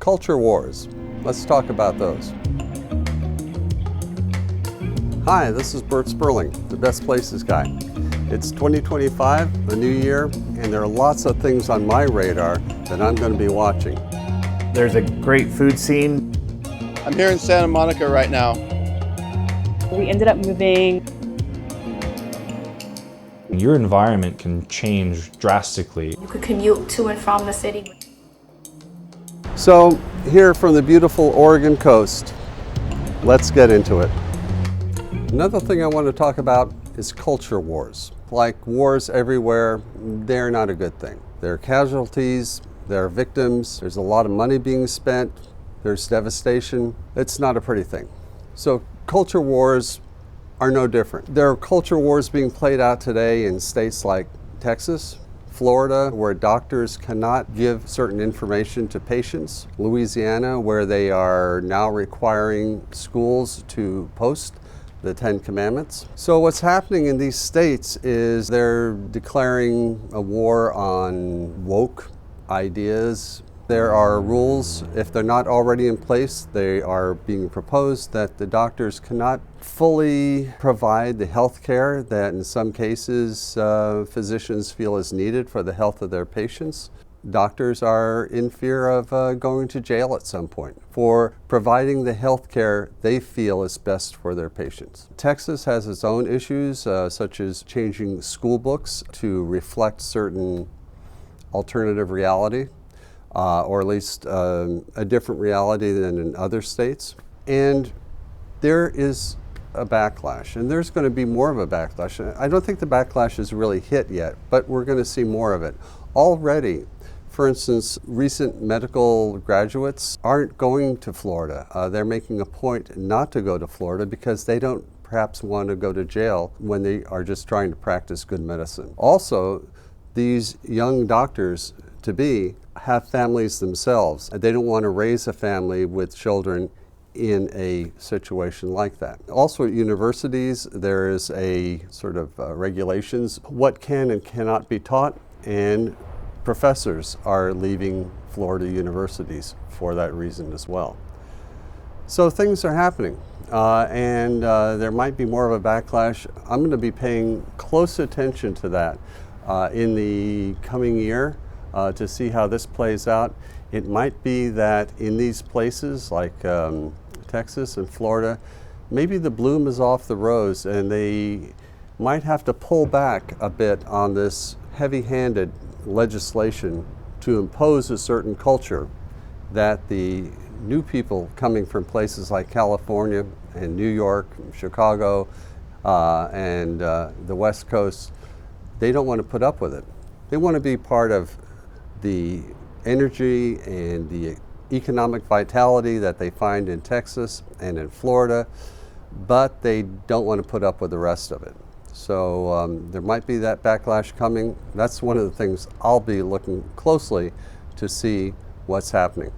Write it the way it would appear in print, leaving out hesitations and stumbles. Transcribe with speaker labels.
Speaker 1: Culture wars. Let's talk about those. Hi, this is Bert Sperling, the Best Places guy. It's 2025, the new year, and there are lots of things on my radar that I'm going to be watching.
Speaker 2: There's a great food scene.
Speaker 3: I'm here in Santa Monica right now.
Speaker 4: We ended up moving.
Speaker 5: Your environment can change drastically.
Speaker 6: You could commute to and from the city.
Speaker 1: So, here from the beautiful Oregon coast, let's get into it. Another thing I want to talk about is culture wars. Like wars everywhere, they're not a good thing. There are casualties, there are victims, there's a lot of money being spent, there's devastation. It's not a pretty thing. So culture wars are no different. There are culture wars being played out today in states like Texas, Florida, where doctors cannot give certain information to patients, Louisiana, where they are now requiring schools to post the 10 Commandments. So what's happening in these states is they're declaring a war on woke ideas. There are rules, if they're not already in place, they are being proposed that the doctors cannot fully provide the health care that in some cases physicians feel is needed for the health of their patients. Doctors are in fear of going to jail at some point for providing the health care they feel is best for their patients. Texas has its own issues, such as changing school books to reflect certain alternative reality, or at least a different reality than in other states. And there is a backlash, and there's going to be more of a backlash. I don't think the backlash is really hit yet, but we're going to see more of it. Already, for instance, recent medical graduates aren't going to Florida. They're making a point not to go to Florida because they don't perhaps want to go to jail when they are just trying to practice good medicine. Also, these young doctors-to-be have families themselves. They don't want to raise a family with children in a situation like that. Also at universities, there is a sort of regulations, what can and cannot be taught, and professors are leaving Florida universities for that reason as well. So things are happening, and there might be more of a backlash. I'm going to be paying close attention to that in the coming year to see how this plays out. It might be that in these places like Texas and Florida, maybe the bloom is off the rose and they might have to pull back a bit on this heavy-handed legislation to impose a certain culture that the new people coming from places like California and New York, and Chicago, and the West Coast, they don't want to put up with it. They want to be part of the energy and the economic vitality that they find in Texas and in Florida, but they don't want to put up with the rest of it. So there might be that backlash coming. That's one of the things I'll be looking closely to see what's happening.